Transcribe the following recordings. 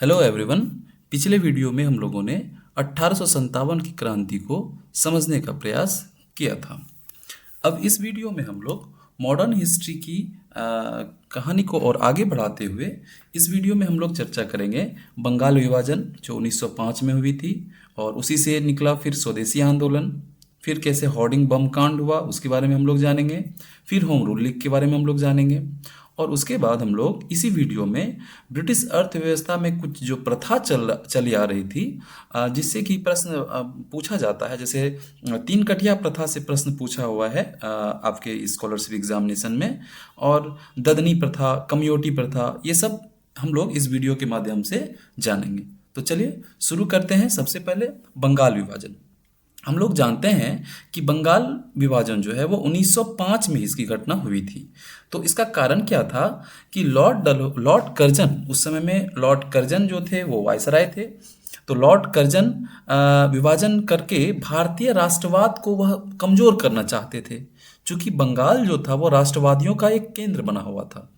Hello everyone. पिछले video में हम लोगों ने 1857 की क्रांति को समझने का प्रयास किया था। अब इस वीडियो में हम लोग मॉडर्न हिस्ट्री की कहानी को और आगे बढ़ाते हुए इस वीडियो में हम लोग चर्चा करेंगे बंगाल विभाजन जो 1905 में हुई थी और उसी से निकला फिर स्वदेशी आंदोलन, फिर कैसे होर्डिंग बम कांड हुआ उसके बारे में हम लोग जानेंगे, फिर होम रूल लीग के बारे में हम लोग जानेंगे और उसके बाद हम लोग इसी वीडियो में ब्रिटिश अर्थव्यवस्था में कुछ जो प्रथा चली आ रही थी जिससे कि प्रश्न पूछा जाता है। जैसे तीन कटिया प्रथा से प्रश्न पूछा हुआ है आपके स्कॉलरशिप एग्जामिनेशन में, और ददनी प्रथा, कमयोटी प्रथा, ये सब हम लोग इस वीडियो के माध्यम से जानेंगे। तो चलिए शुरू करते हैं। सबसे पहले बंगाल विभाजन। हम लोग जानते हैं कि बंगाल विभाजन जो है वो 1905 में इसकी घटना हुई थी। तो इसका कारण क्या था कि लॉर्ड कर्जन, उस समय में लॉर्ड कर्जन जो थे वो वायसराय थे। तो लॉर्ड कर्जन विभाजन करके भारतीय राष्ट्रवाद को वह कमजोर करना चाहते थे, क्योंकि बंगाल जो था वो राष्ट्रवादियों का एक केंद्र बना हुआ था।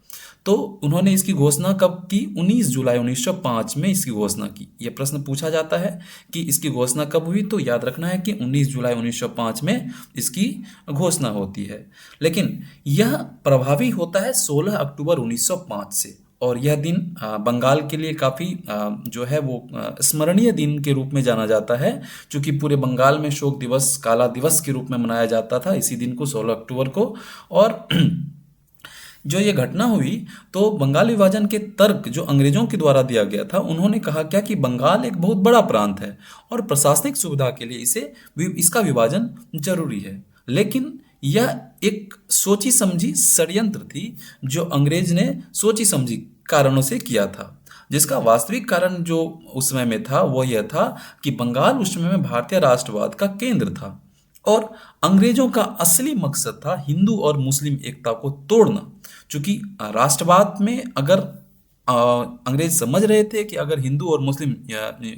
तो उन्होंने इसकी घोषणा कब की? 19 जुलाई 1905 में इसकी घोषणा की। यह प्रश्न पूछा जाता है कि इसकी घोषणा कब हुई, तो याद रखना है कि 19 जुलाई 1905 में इसकी घोषणा होती है। लेकिन यह प्रभावी होता है 16 अक्टूबर 1905 से, और यह दिन बंगाल के लिए काफ़ी जो है वो स्मरणीय दिन के रूप में जाना जाता है, क्योंकि पूरे बंगाल में शोक दिवस, काला दिवस के रूप में मनाया जाता था इसी दिन को, 16 अक्टूबर को। और जो ये घटना हुई तो बंगाल विभाजन के तर्क जो अंग्रेजों के द्वारा दिया गया था, उन्होंने कहा क्या कि बंगाल एक बहुत बड़ा प्रांत है और प्रशासनिक सुविधा के लिए इसका विभाजन जरूरी है। लेकिन यह एक सोची समझी षड्यंत्र थी जो अंग्रेज ने सोची समझी कारणों से किया था, जिसका वास्तविक कारण जो उस समय में था वो यह था कि बंगाल उस समय में भारतीय राष्ट्रवाद का केंद्र था और अंग्रेजों का असली मकसद था हिंदू और मुस्लिम एकता को तोड़ना। क्योंकि राष्ट्रवाद में अगर अंग्रेज समझ रहे थे कि अगर हिंदू और मुस्लिम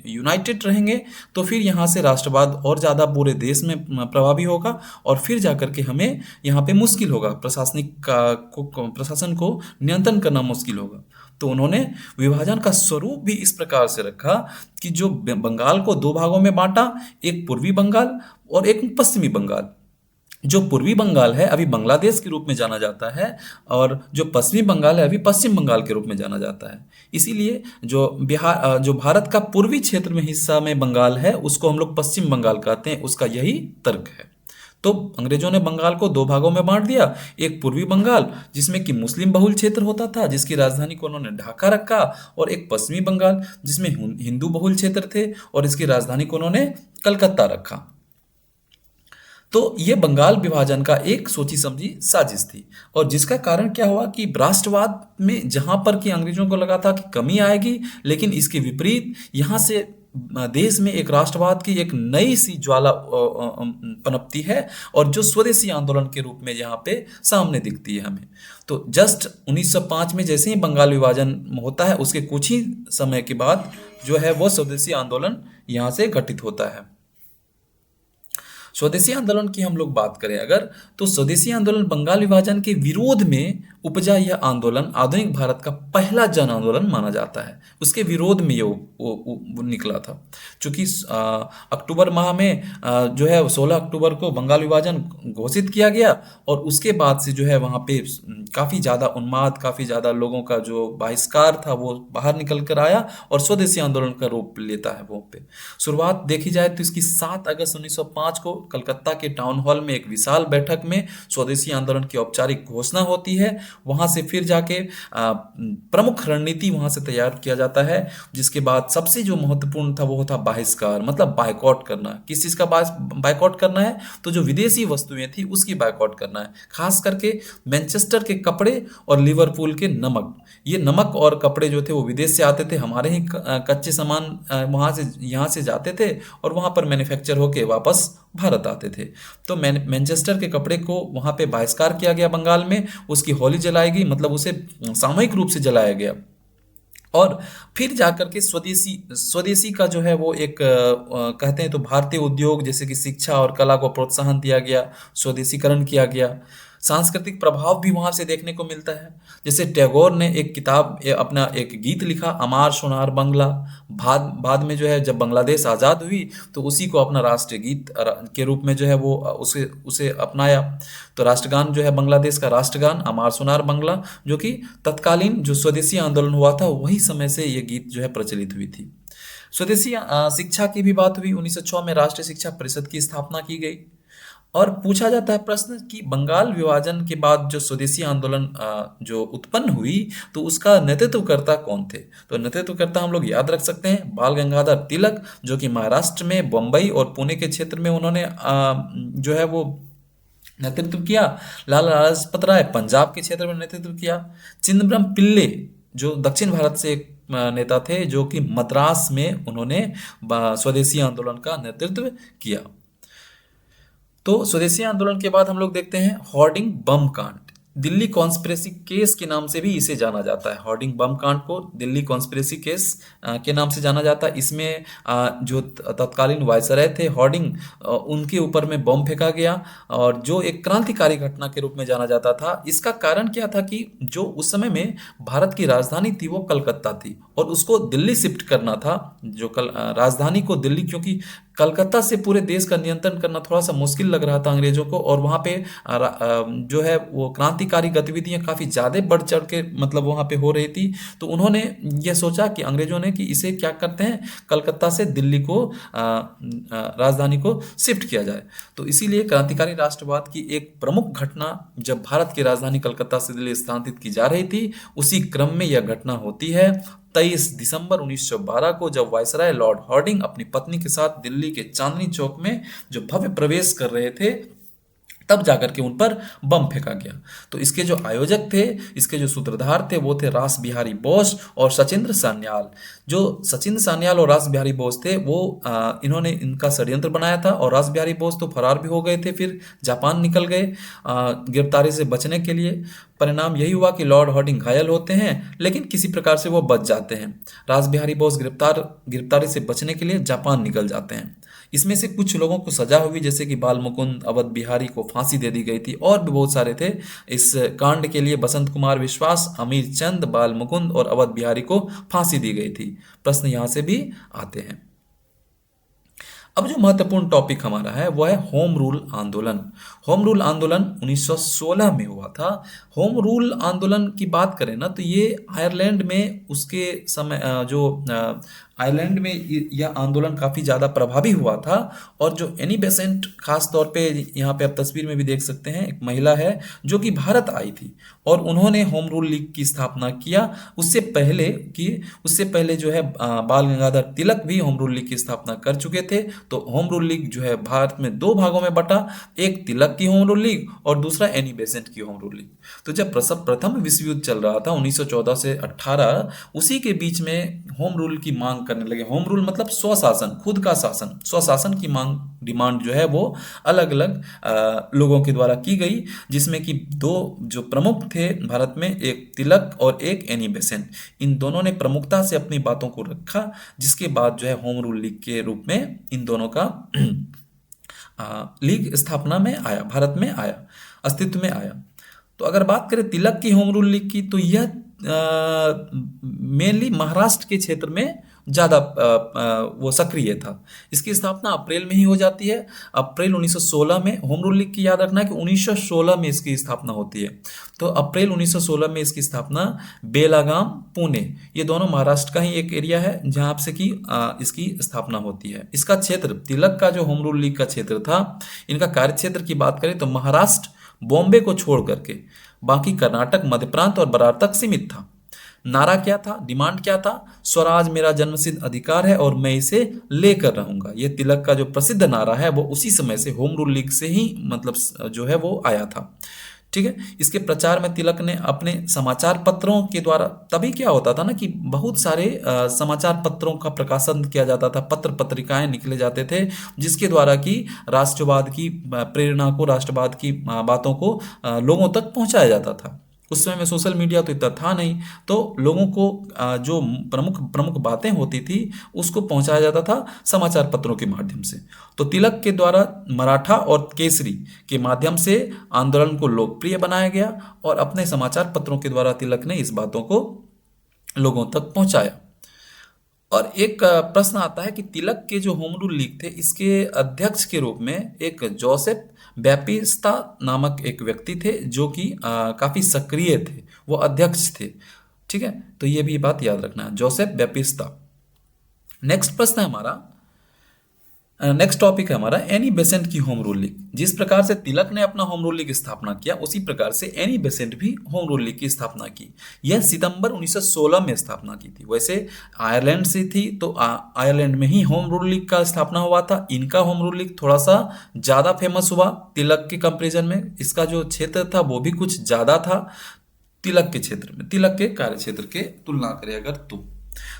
यूनाइटेड रहेंगे तो फिर यहाँ से राष्ट्रवाद और ज़्यादा पूरे देश में प्रभावी होगा और फिर जाकर के हमें यहाँ पे मुश्किल होगा, प्रशासन को नियंत्रण करना मुश्किल होगा। तो उन्होंने विभाजन का स्वरूप भी इस प्रकार से रखा कि जो बंगाल को दो भागों में बांटा, एक पूर्वी बंगाल और एक पश्चिमी बंगाल। जो पूर्वी बंगाल है अभी बांग्लादेश के रूप में जाना जाता है और जो पश्चिमी बंगाल है अभी पश्चिम बंगाल के रूप में जाना जाता है। इसीलिए जो भारत का पूर्वी क्षेत्र में हिस्सा में बंगाल है उसको हम लोग पश्चिम बंगाल कहते हैं, उसका यही तर्क है। तो अंग्रेजों ने बंगाल को दो भागों में बांट दिया, एक पूर्वी बंगाल जिसमें कि मुस्लिम बहुल क्षेत्र होता था जिसकी राजधानी को उन्होंने ढाका रखा, और एक पश्चिमी बंगाल जिसमें हिंदू बहुल क्षेत्र थे और इसकी राजधानी को उन्होंने कलकत्ता रखा। तो ये बंगाल विभाजन का एक सोची समझी साजिश थी, और जिसका कारण क्या हुआ कि राष्ट्रवाद में जहां पर कि अंग्रेजों को लगा था कि कमी आएगी, लेकिन इसके विपरीत यहाँ से देश में एक राष्ट्रवाद की एक नई सी ज्वाला पनपती है और जो स्वदेशी आंदोलन के रूप में यहाँ पे सामने दिखती है हमें। तो जस्ट 1905 में जैसे ही बंगाल विभाजन होता है उसके कुछ ही समय के बाद जो है वो स्वदेशी आंदोलन यहाँ से घटित होता है। स्वदेशी आंदोलन की हम लोग बात करें अगर, तो स्वदेशी आंदोलन बंगाल विभाजन के विरोध में उपजा यह आंदोलन आधुनिक भारत का पहला जन आंदोलन माना जाता है। उसके विरोध में ये वो निकला था, क्योंकि अक्टूबर माह में जो है 16 अक्टूबर को बंगाल विभाजन घोषित किया गया और उसके बाद से जो है वहाँ पे काफ़ी ज़्यादा उन्माद, काफ़ी ज़्यादा लोगों का जो बहिष्कार था वो बाहर निकल कर आया और स्वदेशी आंदोलन का रूप लेता है। वो पे शुरुआत देखी जाए तो इसकी 7 अगस्त 1905 को कलकत्ता के टाउन हॉल में एक विशाल बैठक में स्वदेशी आंदोलन की औपचारिक घोषणा होती है। वहां से फिर जाके प्रमुख रणनीति वहां से तैयार किया जाता है, जिसके बाद सबसे जो महत्वपूर्ण था वो था बहिष्कार, मतलब बायकॉट करना। किस चीज़ का बायकॉट करना है? तो जो विदेशी वस्तुएं थी उसकी बायकॉट करना है, खास करके मैनचेस्टर के कपड़े और लिवरपूल के नमक। ये नमक और कपड़े जो थे वो विदेश से आते थे, हमारे ही कच्चे सामान वहाँ से यहाँ से जाते थे और वहाँ पर मैन्युफैक्चर होके वापस भारत आते थे। तो मैनचेस्टर के कपड़े को वहाँ पे बहिष्कार किया गया बंगाल में, उसकी होली जलाई गई, मतलब उसे सामूहिक रूप से जलाया गया। और फिर जाकर के स्वदेशी स्वदेशी का जो है वो एक कहते हैं तो भारतीय उद्योग जैसे कि शिक्षा और कला को प्रोत्साहन दिया गया, स्वदेशीकरण किया गया। सांस्कृतिक प्रभाव भी वहाँ से देखने को मिलता है। जैसे टैगोर ने एक किताब अपना एक गीत लिखा, अमार सोनार बांग्ला। बाद बाद में जो है जब बांग्लादेश आज़ाद हुई तो उसी को अपना राष्ट्रीय गीत के रूप में जो है वो उसे उसे अपनाया। तो राष्ट्रगान जो है बांग्लादेश का राष्ट्रगान अमार सोनार बांग्ला, जो कि तत्कालीन जो स्वदेशी आंदोलन हुआ था वही समय से ये गीत जो है प्रचलित हुई थी। स्वदेशी शिक्षा की भी बात हुई। 1906 में राष्ट्रीय शिक्षा परिषद की स्थापना की गई। और पूछा जाता है प्रश्न कि बंगाल विभाजन के बाद जो स्वदेशी आंदोलन जो उत्पन्न हुई तो उसका नेतृत्वकर्ता कौन थे? तो नेतृत्वकर्ता हम लोग याद रख सकते हैं बाल गंगाधर तिलक, जो कि महाराष्ट्र में बम्बई और पुणे के क्षेत्र में उन्होंने जो है वो नेतृत्व किया। लाला लाजपत राय पंजाब के क्षेत्र में नेतृत्व किया। चिदम्बरम पिल्ले जो दक्षिण भारत से एक नेता थे, जो कि मद्रास में उन्होंने स्वदेशी आंदोलन का नेतृत्व किया। तो स्वदेशी आंदोलन के बाद हम लोग देखते हैं होर्डिंग बम कांड। दिल्ली कॉन्स्पिरेसी केस के नाम से भी इसे जाना जाता है। होर्डिंग बम कांड को दिल्ली कॉन्स्पिरेसी केस के नाम से जाना जाता है। इसमें जो तत्कालीन वायसराय थे होर्डिंग, उनके ऊपर में बम फेंका गया और जो एक क्रांतिकारी घटना के रूप में जाना जाता था। इसका कारण क्या था कि जो उस समय में भारत की राजधानी थी वो कलकत्ता थी और उसको दिल्ली शिफ्ट करना था। जो राजधानी को दिल्ली, क्योंकि कलकत्ता से पूरे देश का नियंत्रण करना थोड़ा सा मुश्किल लग रहा था अंग्रेजों को, और वहाँ पे जो है वो क्रांतिकारी गतिविधियां काफ़ी ज़्यादा बढ़ चढ़ के मतलब वहाँ पे हो रही थी। तो उन्होंने ये सोचा कि अंग्रेजों ने कि इसे क्या करते हैं, कलकत्ता से दिल्ली को राजधानी को शिफ्ट किया जाए। तो इसीलिए क्रांतिकारी राष्ट्रवाद की एक प्रमुख घटना, जब भारत की राजधानी कलकत्ता से दिल्ली स्थानांतरित की जा रही थी, उसी क्रम में यह घटना होती है। 23 दिसंबर 1912 को जब वायसराय लॉर्ड हॉर्डिंग अपनी पत्नी के साथ दिल्ली के चांदनी चौक में जो भव्य प्रवेश कर रहे थे, तब जाकर के उन पर बम फेंका गया। तो इसके जो आयोजक थे, इसके जो सूत्रधार थे, वो थे रास बिहारी बोस और सचिंद्र सान्याल। जो सचिंद्र सान्याल और रास बिहारी बोस थे वो इन्होंने इनका षड्यंत्र बनाया था, और रास बिहारी बोस तो फरार भी हो गए थे, फिर जापान निकल गए गिरफ्तारी से बचने के लिए। परिणाम यही हुआ कि लॉर्ड हॉर्डिंग घायल होते हैं, लेकिन किसी प्रकार से वो बच जाते हैं। रास बिहारी बोस गिरफ्तारी से बचने के लिए जापान निकल जाते हैं। इसमें से कुछ लोगों को सजा हुई, जैसे कि बाल मुकुंद, अवध बिहारी को फांसी दे दी गई थी, और भी बहुत सारे थे। इस कांड के लिए बसंत कुमार विश्वास, अमीर चंद, बाल मुकुंद और अवध बिहारी को फांसी दी गई थी। प्रश्न यहां से भी आते हैं। अब जो महत्वपूर्ण टॉपिक हमारा है वो है होम रूल आंदोलन। होम रूल आंदोलन 1916 में हुआ था। होम रूल आंदोलन की बात करें ना, तो ये आयरलैंड में उसके समय आयरलैंड में यह आंदोलन काफ़ी ज़्यादा प्रभावी हुआ था। और जो एनी बेसेंट, खास तौर पे यहाँ पे आप तस्वीर में भी देख सकते हैं, एक महिला है जो कि भारत आई थी और उन्होंने होम रूल लीग की स्थापना किया। उससे पहले जो है बाल गंगाधर तिलक भी होम रूल लीग की स्थापना कर चुके थे। तो होम रूल लीग जो है भारत में दो भागों में बटा, एक तिलक की होम रूल लीग और दूसरा एनी बेसेंट की होम रूल लीग। तो जब प्रथम विश्व युद्ध चल रहा था 1914 से 18, उसी के बीच में होम रूल की मांग करने लगे। होम रूल मतलब स्वशासन, खुद का शासन, स्वशासन की मांग, डिमांड जो है वो अलग अलग लोगों के द्वारा की गई, जिसमें कि दो जो प्रमुख थे भारत में, एक तिलक और एक एनी बेसेंट। इन दोनों ने प्रमुखता से अपनी बातों को रखा, जिसके बाद जो है होम रूल लीग के रूप में इन दोनों का लीग स्थापना में आया, भारत में आया, अस्तित्व में आया। तो अगर बात करें तिलक की होम रूल लीग की, तो यह मेनली महाराष्ट्र के क्षेत्र में ज़्यादा वो सक्रिय था। इसकी स्थापना अप्रैल में ही हो जाती है। अप्रैल 1916 में होम रूल लीग की याद रखना है कि 1916 में इसकी स्थापना होती है। तो अप्रैल 1916 में इसकी स्थापना बेलागाम, पुणे, ये दोनों महाराष्ट्र का ही एक एरिया है जहाँ से कि इसकी स्थापना होती है। इसका क्षेत्र, तिलक का जो होम रूल लीग का क्षेत्र था, इनका कार्य क्षेत्र की बात करें तो महाराष्ट्र, बॉम्बे को छोड़ करके बाकी कर्नाटक, मध्य प्रांत और बरार तक सीमित था। नारा क्या था, डिमांड क्या था? स्वराज मेरा जन्मसिद्ध अधिकार है और मैं इसे लेकर रहूंगा। ये तिलक का जो प्रसिद्ध नारा है वो उसी समय से होम रूल लीग से ही मतलब जो है वो आया था। ठीक है। इसके प्रचार में तिलक ने अपने समाचार पत्रों के द्वारा, तभी क्या होता था ना कि बहुत सारे समाचार पत्रों का प्रकाशन किया जाता था, पत्र पत्रिकाएं निकले जाते थे, जिसके द्वारा कि राष्ट्रवाद की प्रेरणा को, राष्ट्रवाद की बातों को लोगों तक पहुंचाया जाता था। उस समय में सोशल मीडिया तो इतना था नहीं, तो लोगों को जो प्रमुख प्रमुख बातें होती थी उसको पहुंचाया जाता था समाचार पत्रों के माध्यम से। तो तिलक के द्वारा मराठा और केसरी के माध्यम से आंदोलन को लोकप्रिय बनाया गया और अपने समाचार पत्रों के द्वारा तिलक ने इस बातों को लोगों तक पहुंचाया। और एक प्रश्न आता है कि तिलक के जो होम रूल लीग थे इसके अध्यक्ष के रूप में एक जोसेफ बैपिस्ता नामक एक व्यक्ति थे, जो कि काफ़ी सक्रिय थे, वो अध्यक्ष थे। ठीक है, तो ये भी बात याद रखना है, जोसेफ बैपिस्ता। नेक्स्ट प्रश्न है हमारा, नेक्स्ट टॉपिक है हमारा एनी बेसेंट की होम रूल लीग। जिस प्रकार से तिलक ने अपना होम रूल लीग स्थापना किया, उसी प्रकार से एनी बेसेंट भी होम रूल लीग की स्थापना की। यह सितंबर 1916 में स्थापना की थी। वैसे आयरलैंड से थी, तो आयरलैंड में ही होम रूल लीग का स्थापना हुआ था। इनका होम रूल लीग थोड़ा सा ज़्यादा फेमस हुआ तिलक के कंपेरिजन में। इसका जो क्षेत्र था वो भी कुछ ज़्यादा था तिलक के क्षेत्र में, तिलक के कार्य क्षेत्र के तुलना करें अगर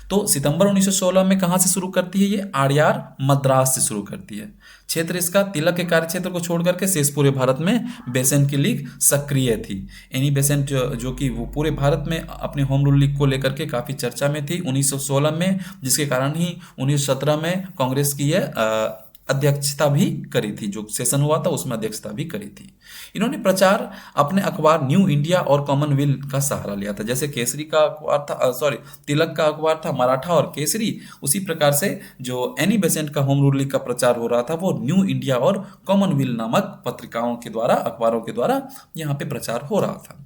तो सितंबर 1916 में कहाँ से शुरू करती है ये? आड़ियार मद्रास से शुरू करती है। क्षेत्र इसका तिलक के कार्य क्षेत्र को छोड़ करके शेष पूरे भारत में बेसेंट की लीग सक्रिय थी। एनी बेसेंट जो कि वो पूरे भारत में अपने होम रूल लीग को लेकर के काफ़ी चर्चा में थी 1916 में, जिसके कारण ही 1917 में कांग्रेस की यह अध्यक्षता भी करी थी। जो सेशन हुआ था उसमें अध्यक्षता भी करी थी। इन्होंने प्रचार अपने अखबार न्यू इंडिया और कॉमनवेल्थ का सहारा लिया था। जैसे केसरी का अखबार था, तिलक का अखबार था मराठा और केसरी, उसी प्रकार से जो एनी बेसेंट का होम रूल लीग का प्रचार हो रहा था वो न्यू इंडिया और कॉमनवेल्थ नामक पत्रिकाओं के द्वारा, अखबारों के द्वारा यहाँ पे प्रचार हो रहा था।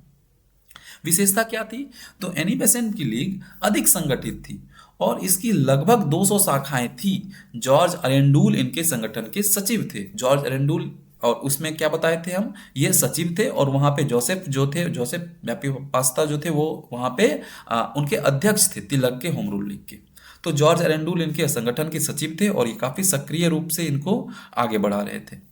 विशेषता क्या थी? तो एनी बेसेंट की लीग अधिक संगठित थी और इसकी लगभग 200 शाखाएं थी। जॉर्ज अरेंडूल इनके संगठन के सचिव थे। जॉर्ज अरेंडूल, और उसमें क्या बताए थे हम, ये सचिव थे। और वहाँ पे जोसेफ बैपिस्ता जो थे वो वहाँ पे उनके अध्यक्ष थे तिलक के होम रूल लीग के। तो जॉर्ज अरेंडूल इनके संगठन के सचिव थे और ये काफ़ी सक्रिय रूप से इनको आगे बढ़ा रहे थे।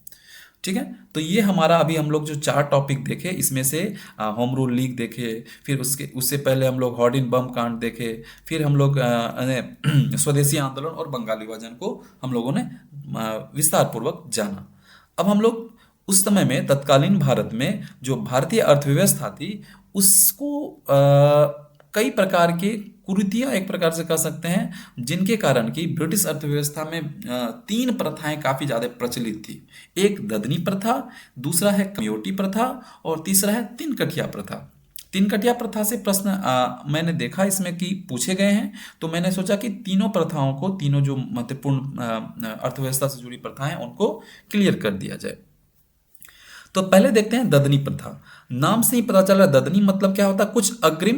ठीक है, तो ये हमारा अभी हम लोग जो 4 टॉपिक देखे, इसमें से होम रूल लीग देखे, फिर उससे पहले हम लोग हॉर्डिन बम कांड देखे, फिर हम लोग स्वदेशी आंदोलन और बंगाल विभाजन को हम लोगों ने विस्तार पूर्वक जाना। अब हम लोग उस समय में तत्कालीन भारत में जो भारतीय अर्थव्यवस्था थी उसको कई प्रकार के कुरीतियां एक प्रकार से कह सकते हैं, जिनके कारण कि ब्रिटिश अर्थव्यवस्था में 3 प्रथाएं काफ़ी ज़्यादा प्रचलित थी। एक ददनी प्रथा, दूसरा है कमियोटी प्रथा और तीसरा है तिनकटिया प्रथा। तिनकटिया प्रथा से प्रश्न मैंने देखा इसमें कि पूछे गए हैं, तो मैंने सोचा कि तीनों प्रथाओं को, तीनों जो महत्वपूर्ण अर्थव्यवस्था से जुड़ी प्रथाएं उनको क्लियर कर दिया जाए। तो पहले देखते हैं ददनी प्रथा। नाम से ही पता चल रहा है ददनी मतलब क्या होता है, कुछ अग्रिम,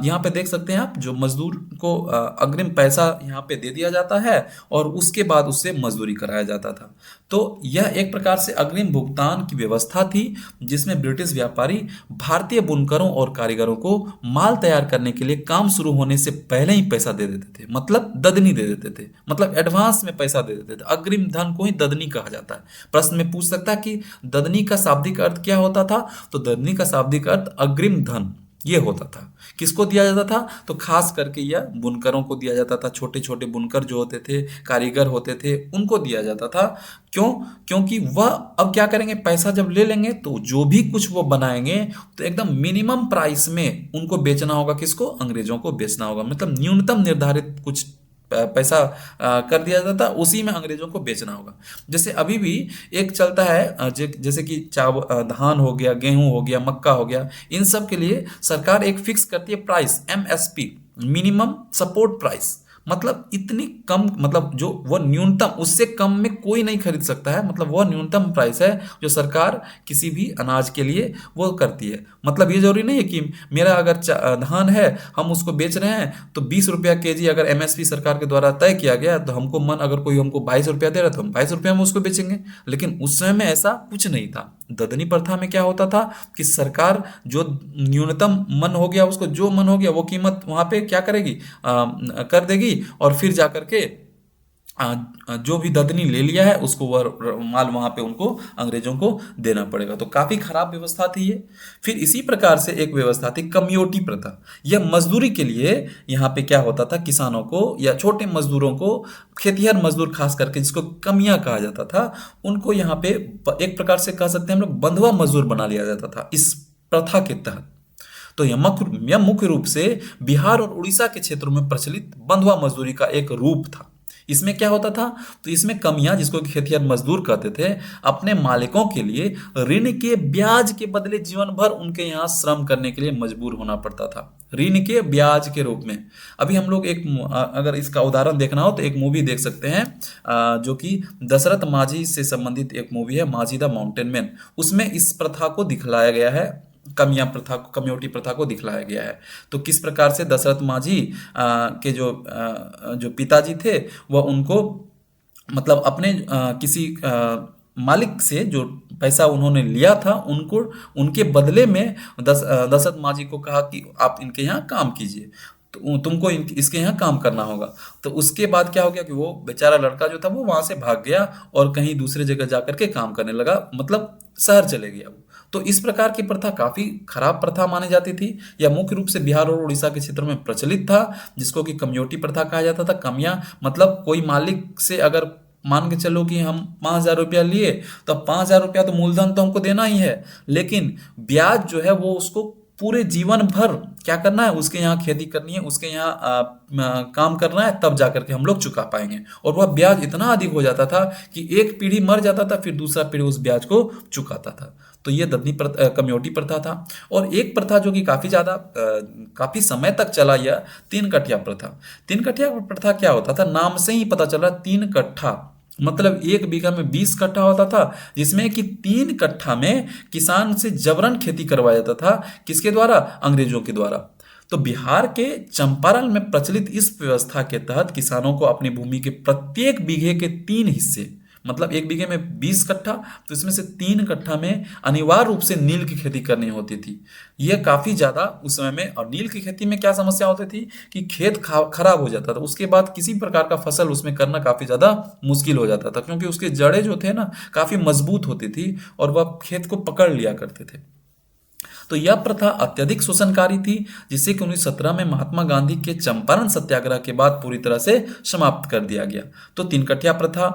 यहाँ पे देख सकते हैं आप, जो मजदूर को अग्रिम पैसा यहाँ पे दे दिया जाता है और उसके बाद उससे मजदूरी कराया जाता था। तो यह एक प्रकार से अग्रिम भुगतान की व्यवस्था थी जिसमें ब्रिटिश व्यापारी भारतीय बुनकरों और कारीगरों को माल तैयार करने के लिए काम शुरू होने से पहले ही पैसा दे देते थे, मतलब ददनी दे देते थे, मतलब एडवांस में पैसा दे देते थे। अग्रिम धन को ही ददनी कहा जाता है। प्रश्न में पूछ सकता है कि ददनी का शाब्दिक अर्थ क्या होता था, तो ददनी का शाब्दिक अर्थ अग्रिम धन ये होता था। किसको दिया जाता था, तो खास करके यह बुनकरों को दिया जाता था। छोटे छोटे बुनकर जो होते थे, कारीगर होते थे, उनको दिया जाता था। क्यों? क्योंकि वह अब क्या करेंगे, पैसा जब ले लेंगे तो जो भी कुछ वो बनाएंगे तो एकदम मिनिमम प्राइस में उनको बेचना होगा। किसको? अंग्रेजों को बेचना होगा। मतलब न्यूनतम निर्धारित कुछ पैसा कर दिया जाता, उसी में अंग्रेजों को बेचना होगा। जैसे अभी भी एक चलता है, जैसे कि धान हो गया, गेहूं हो गया, मक्का हो गया, इन सब के लिए सरकार एक फिक्स करती है price, MSP, minimum support price. मतलब इतनी कम, मतलब जो वो न्यूनतम, उससे कम में कोई नहीं खरीद सकता है। मतलब वह न्यूनतम प्राइस है जो सरकार किसी भी अनाज के लिए वो करती है। मतलब ये जरूरी नहीं है कि मेरा अगर धान है, हम उसको बेच रहे हैं तो 20 रुपया केजी अगर MSP सरकार के द्वारा तय किया गया, तो हमको अगर कोई हमको 22 रुपया दे रहा है तो हम 22 रुपया में उसको बेचेंगे। लेकिन उस समय में ऐसा कुछ नहीं था। ददनी प्रथा में क्या होता था कि सरकार जो न्यूनतम मन हो गया, उसको जो मन हो गया वो कीमत वहाँ पे क्या करेगी, कर देगी, और फिर जा करके जो भी ददनी ले लिया है उसको वह माल वहाँ पे उनको अंग्रेजों को देना पड़ेगा। तो काफ़ी खराब व्यवस्था थी ये। फिर इसी प्रकार से एक व्यवस्था थी कमियोटी प्रथा। यह मजदूरी के लिए यहाँ पे क्या होता था, किसानों को या छोटे मजदूरों को, खेतिहर मजदूर खास करके जिसको कमियाँ कहा जाता था, उनको यहाँ पे एक प्रकार से कह सकते हैं हम लोग बंधुआ मजदूर बना लिया जाता था इस प्रथा के तहत। तो यह मुख्य रूप से बिहार और उड़ीसा के क्षेत्रों में प्रचलित बंधुआ मजदूरी का एक रूप था। इसमें क्या होता था, तो इसमें कमियां, जिसको कि खेतिहर मजदूर कहते थे, अपने मालिकों के लिए ऋण के ब्याज के बदले जीवन भर उनके यहाँ श्रम करने के लिए मजबूर होना पड़ता था, ऋण के ब्याज के रूप में। अभी हम लोग अगर इसका उदाहरण देखना हो तो एक मूवी देख सकते हैं, जो कि दशरथ माझी से संबंधित एक मूवी है, माझी द माउंटेन मैन। उसमें इस प्रथा को दिखलाया गया है, कम्योटी प्रथा को दिखलाया गया है। तो किस प्रकार से दशरथ माझी के जो पिताजी थे, वह उनको मतलब अपने किसी मालिक से जो पैसा उन्होंने लिया था, उनके बदले में दशरथ माझी को कहा कि आप इनके यहाँ काम कीजिए, तो तुमको इसके यहाँ काम करना होगा। तो उसके बाद क्या हो गया कि वो बेचारा लड़का जो था वो वहां से भाग गया और कहीं दूसरे जगह जाकर के काम करने लगा, मतलब शहर चले गया वो। तो इस प्रकार की प्रथा काफी खराब प्रथा मानी जाती थी। यह मुख्य रूप से बिहार और उड़ीसा के क्षेत्र में प्रचलित था, जिसको कि कम्योटी प्रथा कहा जाता था। कमियां मतलब कोई मालिक से अगर मान के चलो कि हम 5,000 रुपया लिए, तो 5,000 रुपया तो मूलधन तो हमको देना ही है, लेकिन ब्याज जो है वो उसको पूरे जीवन भर क्या करना है, उसके यहाँ खेती करनी है, उसके यहाँ काम करना है, तब जाकर के हम लोग चुका पाएंगे। और वह ब्याज इतना अधिक हो जाता था कि एक पीढ़ी मर जाता था, फिर दूसरा पीढ़ी उस ब्याज को चुकाता था। तो ये कम्योटी प्रथा था। और एक प्रथा जो कि काफी समय तक चला, यह 3 कट्ठा प्रथा। 3 कट्ठा प्रथा क्या होता था, नाम से ही पता चल रहा, 3 कट्ठा मतलब 1 बीघा में 20 कट्ठा होता था, जिसमें कि 3 कट्ठा में किसान से जबरन खेती करवाया जाता था। किसके द्वारा? अंग्रेजों के द्वारा। तो बिहार के चंपारण में प्रचलित इस व्यवस्था के तहत किसानों को अपनी भूमि के प्रत्येक बीघे के 3 हिस्से, मतलब 1 बीघे में 20 कट्ठा, तो इसमें से 3 कट्ठा में अनिवार्य रूप से नील की खेती करनी होती थी। यह काफी ज्यादा उस समय में। और नील की खेती में क्या समस्या होती थी कि खेत खराब हो जाता था, उसके बाद किसी प्रकार का फसल उसमें करना काफी ज्यादा मुश्किल हो जाता था, क्योंकि उसके जड़ें जो थे ना काफी मजबूत होती थी और वह खेत को पकड़ लिया करते थे। तो यह प्रथा अत्यधिक शोषणकारी थी, जिसे कि 1917 में महात्मा गांधी के चंपारण सत्याग्रह के बाद पूरी तरह से समाप्त कर दिया गया। तो 3 कट्ठा प्रथा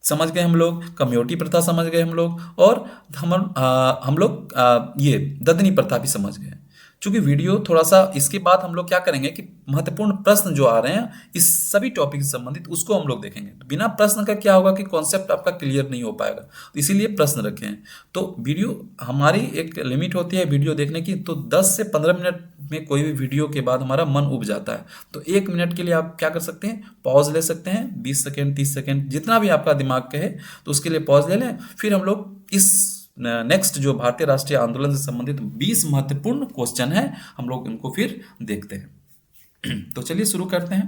समझ गए हम लोग, कम्योटी प्रथा समझ गए हम लोग, और हम लोग ये ददनी प्रथा भी समझ गए। चूंकि वीडियो थोड़ा सा, इसके बाद हम लोग क्या करेंगे कि महत्वपूर्ण प्रश्न जो आ रहे हैं इस सभी टॉपिक से संबंधित, उसको हम लोग देखेंगे। तो बिना प्रश्न का क्या होगा कि कॉन्सेप्ट आपका क्लियर नहीं हो पाएगा, तो इसीलिए प्रश्न रखें। तो वीडियो, हमारी एक लिमिट होती है वीडियो देखने की, तो 10 से 15 मिनट में कोई भी वीडियो के बाद हमारा मन उब जाता है। तो 1 मिनट के लिए आप क्या कर सकते हैं, पॉज ले सकते हैं, 20 सेकेंड 30 सेकेंड जितना भी आपका दिमाग कहे, तो उसके लिए पॉज ले लें। फिर हम लोग इस नेक्स्ट जो भारतीय राष्ट्रीय आंदोलन से संबंधित 20 महत्वपूर्ण क्वेश्चन है, हम लोग इनको फिर देखते हैं। तो चलिए शुरू करते हैं।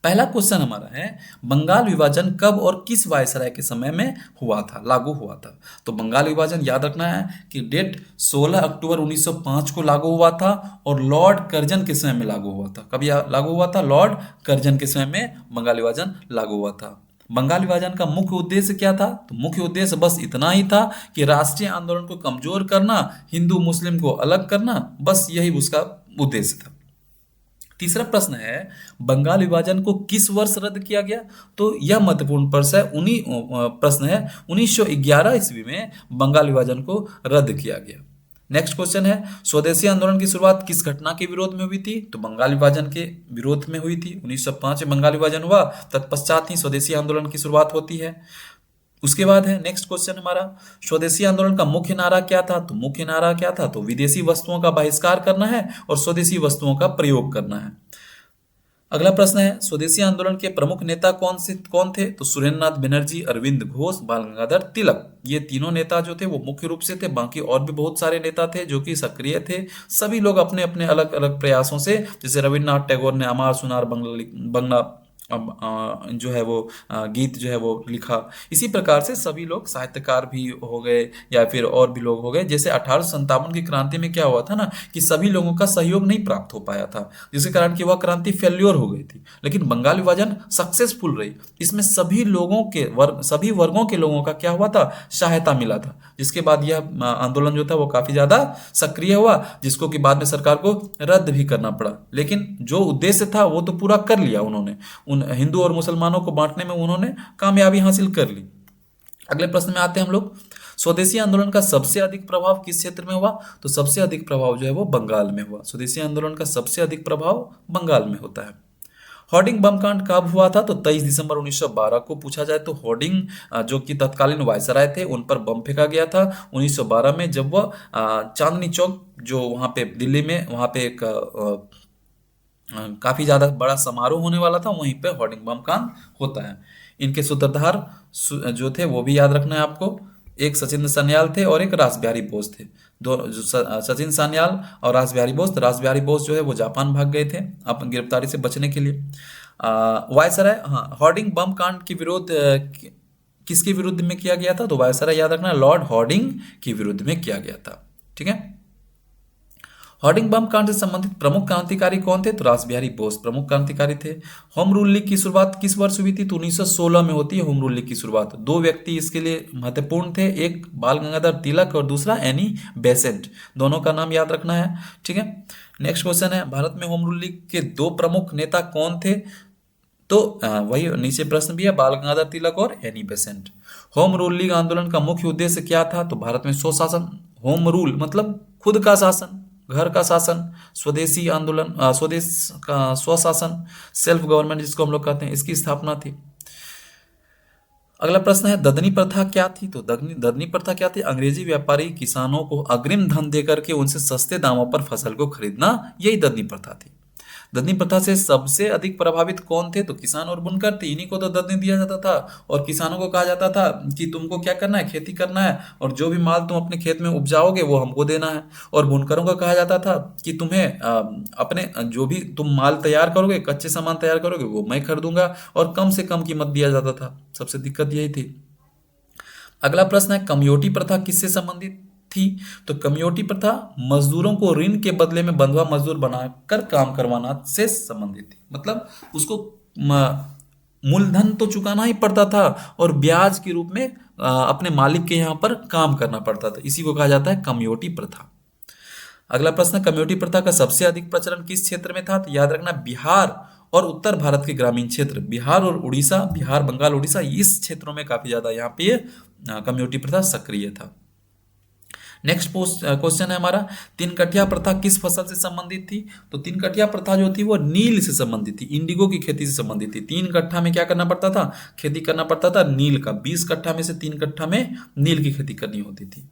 पहला क्वेश्चन हमारा है, बंगाल विभाजन कब और किस वायसराय के समय में हुआ था, लागू हुआ था? तो बंगाल विभाजन याद रखना है कि डेट 16 अक्टूबर 1905 को लागू हुआ था, और लॉर्ड कर्जन के समय में लागू हुआ था। कब यह लागू हुआ था? लॉर्ड कर्जन के समय में बंगाल विभाजन लागू हुआ था। बंगाल विभाजन का मुख्य उद्देश्य क्या था? तो मुख्य उद्देश्य बस इतना ही था कि राष्ट्रीय आंदोलन को कमजोर करना, हिंदू मुस्लिम को अलग करना, बस यही उसका उद्देश्य था। तीसरा प्रश्न है, बंगाल विभाजन को किस वर्ष रद्द किया गया? तो यह महत्वपूर्ण प्रश्न है। 1911 ईस्वी में बंगाल विभाजन को रद्द किया गया। नेक्स्ट क्वेश्चन है, स्वदेशी आंदोलन की शुरुआत किस घटना के विरोध में हुई थी? तो बंगाल विभाजन के विरोध में हुई थी। 1905 में बंगाल विभाजन हुआ, तत्पश्चात ही स्वदेशी आंदोलन की शुरुआत होती है। उसके बाद है नेक्स्ट क्वेश्चन हमारा, स्वदेशी आंदोलन का मुख्य नारा क्या था? तो मुख्य नारा क्या था? तो विदेशी वस्तुओं का बहिष्कार करना है और स्वदेशी वस्तुओं का प्रयोग करना है। अगला प्रश्न है, स्वदेशी आंदोलन के प्रमुख नेता कौन थे? तो सुरेंद्रनाथ बनर्जी, अरविंद घोष, बाल गंगाधर तिलक, ये तीनों नेता जो थे वो मुख्य रूप से थे। बाकी और भी बहुत सारे नेता थे जो कि सक्रिय थे। सभी लोग अपने अपने अलग अलग प्रयासों से, जैसे रविन्द्रनाथ टैगोर ने अमार सुनार बंगला जो है वो गीत जो है वो लिखा। इसी प्रकार से सभी लोग साहित्यकार भी हो गए या फिर और भी लोग हो गए। जैसे 1857 की क्रांति में क्या हुआ था ना कि सभी लोगों का सहयोग नहीं प्राप्त हो पाया था, जिसके कारण कि वह क्रांति फेल्योर हो गई थी। लेकिन बंगाल विभाजन सक्सेसफुल रही। इसमें सभी वर्गों के लोगों का क्या हुआ था? सहायता मिला था, जिसके बाद यह आंदोलन जो था वो काफी ज्यादा सक्रिय हुआ, जिसको कि बाद में सरकार को रद्द भी करना पड़ा। लेकिन जो उद्देश्य था वो तो पूरा कर लिया उन्होंने। हिंदू और मुसलमानों को बांटने में उन्होंने कामयाबी हासिल कर ली। अगले प्रश्न में आते हैं हम लोग, स्वदेशी आंदोलन का सबसे अधिक प्रभाव किस क्षेत्र में हुआ? तो सबसे अधिक प्रभाव जो है वो बंगाल में हुआ। स्वदेशी आंदोलन का सबसे अधिक प्रभाव बंगाल में होता है। होर्डिंग बम कांड कब हुआ था? तो 23 दिसंबर 1912 को पूछा जाए तो होर्डिंग जो कि तत्कालीन वायसराय थे उन पर बम फेंका गया था 1912 में, जब वह चांदनी चौक जो वहाँ पे दिल्ली में वहाँ पे एक काफ़ी ज़्यादा बड़ा समारोह होने वाला था, वहीं पे होर्डिंग बम कांड होता है। इनके सूत्रधार जो थे वो भी याद रखना है आपको, एक सचिंद्र सान्याल थे और एक रासबिहारी बोस थे। दो जो सचिन सान्याल और रासबिहारी बोस, तो रासबिहारी बोस जो है वो जापान भाग गए थे अपन गिरफ्तारी से बचने के लिए। वायसराय, हाँ, होर्डिंग बम कांड के विरोध किसके विरुद्ध में किया गया था? तो वायसराय याद रखना, लॉर्ड होर्डिंग के विरुद्ध में किया गया था। ठीक है। होर्डिंग बम कांड से संबंधित प्रमुख क्रांतिकारी कौन थे? तो रासबिहारी बोस प्रमुख क्रांतिकारी थे। होम रूल लीग की शुरुआत किस वर्ष हुई थी? तो 1916 में होती है होम रूल लीग की शुरुआत। दो व्यक्ति इसके लिए महत्वपूर्ण थे, एक बाल गंगाधर तिलक और दूसरा एनी बेसेंट, दोनों का नाम याद रखना है। ठीक है। नेक्स्ट क्वेश्चन है, भारत में होम रूल लीग के दो प्रमुख नेता कौन थे? तो वही नीचे प्रश्न भी है, बाल गंगाधर तिलक और Annie Besant. Home rule league आंदोलन का मुख्य उद्देश्य क्या था? तो भारत में स्वशासन, होम रूल मतलब खुद का शासन, घर का शासन, स्वदेशी आंदोलन, स्वदेश का स्वशासन, सेल्फ गवर्नमेंट जिसको हम लोग कहते हैं, इसकी स्थापना थी। अगला प्रश्न है, ददनी प्रथा क्या थी? तो ददनी प्रथा क्या थी? अंग्रेजी व्यापारी किसानों को अग्रिम धन देकर के उनसे सस्ते दामों पर फसल को खरीदना, यही ददनी प्रथा थी। ददनी प्रथा से सबसे अधिक प्रभावित कौन थे? तो किसान और बुनकर थे, इन्हीं को तो ददनी दिया जाता था और किसानों को कहा जाता था कि तुमको क्या करना है, खेती करना है और जो भी माल तुम अपने खेत में उपजाओगे वो हमको देना है। और बुनकरों को कहा जाता था कि तुम्हें अपने जो भी तुम माल तैयार करोगे, कच्चे सामान तैयार करोगे, वो मैं खरीदूंगा और कम से कम कीमत दिया जाता था। सबसे दिक्कत यही थी। अगला प्रश्न है, कमयोटी प्रथा किससे संबंधित थी? तो कमयोटी प्रथा मजदूरों को ऋण के बदले में बंधुआ मजदूर बनाकर काम करवाना से संबंधित थी। मतलब उसको मूलधन तो चुकाना ही पड़ता था और ब्याज के रूप में अपने मालिक के यहाँ पर काम करना पड़ता था, इसी को कहा जाता है कमयोटी प्रथा। अगला प्रश्न, कमयोटी प्रथा का सबसे अधिक प्रचलन किस क्षेत्र में था? तो याद रखना, बिहार और उत्तर भारत के ग्रामीण क्षेत्र, बिहार और उड़ीसा, बिहार, बंगाल, उड़ीसा, इस क्षेत्रों में काफी ज्यादा यहाँ पे कमयोटी प्रथा सक्रिय था। नेक्स्ट क्वेश्चन है हमारा, तीन कठिया प्रथा किस फसल से संबंधित थी? तो तीन कठिया प्रथा जो थी वो नील से संबंधित थी, इंडिगो की खेती से संबंधित थी। 3 कट्ठा में क्या करना पड़ता था? खेती करना पड़ता था नील का। 20 कट्ठा में से 3 कट्ठा में नील की खेती करनी होती थी।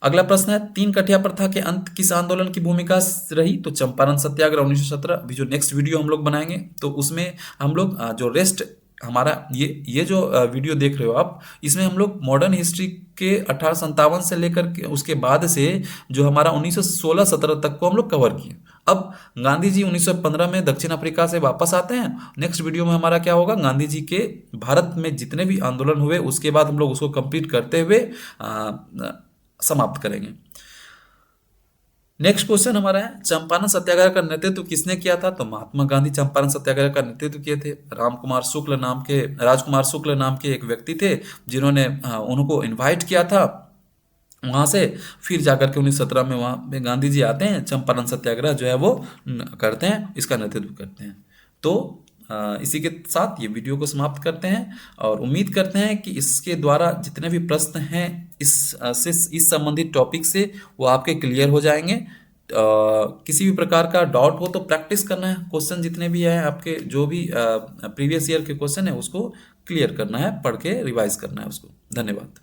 अगला प्रश्न है, तीन कठिया प्रथा के अंत किस आंदोलन की भूमिका रही? तो चंपारण सत्याग्रह 1917। अभी जो नेक्स्ट वीडियो हम लोग बनाएंगे तो उसमें हम लोग जो रेस्ट हमारा ये जो वीडियो देख रहे हो आप, इसमें हम लोग मॉडर्न हिस्ट्री के 1857 से लेकर के उसके बाद से जो हमारा 1916-17 तक को हम लोग कवर किए। अब गांधी जी 1915 में दक्षिण अफ्रीका से वापस आते हैं। नेक्स्ट वीडियो में हमारा क्या होगा, गांधी जी के भारत में जितने भी आंदोलन हुए उसके बाद हम लोग उसको कंप्लीट करते हुए समाप्त करेंगे। नेक्स्ट क्वेश्चन हमारा है, चंपारण सत्याग्रह का नेतृत्व किसने किया था? तो महात्मा गांधी चंपारण सत्याग्रह का नेतृत्व किए थे। राजकुमार शुक्ल नाम के एक व्यक्ति थे जिन्होंने उनको इनवाइट किया था वहां से। फिर जाकर के 1917 में वहां पे गांधी जी आते हैं, चंपारण सत्याग्रह जो है वो करते हैं, इसका नेतृत्व करते हैं। तो इसी के साथ ये वीडियो को समाप्त करते हैं और उम्मीद करते हैं कि इसके द्वारा जितने भी प्रश्न हैं इस संबंधित टॉपिक से वो आपके क्लियर हो जाएंगे। किसी भी प्रकार का डाउट हो तो प्रैक्टिस करना है, क्वेश्चन जितने भी हैं आपके जो भी प्रीवियस ईयर के क्वेश्चन है उसको क्लियर करना है, पढ़ के रिवाइज करना है उसको। धन्यवाद।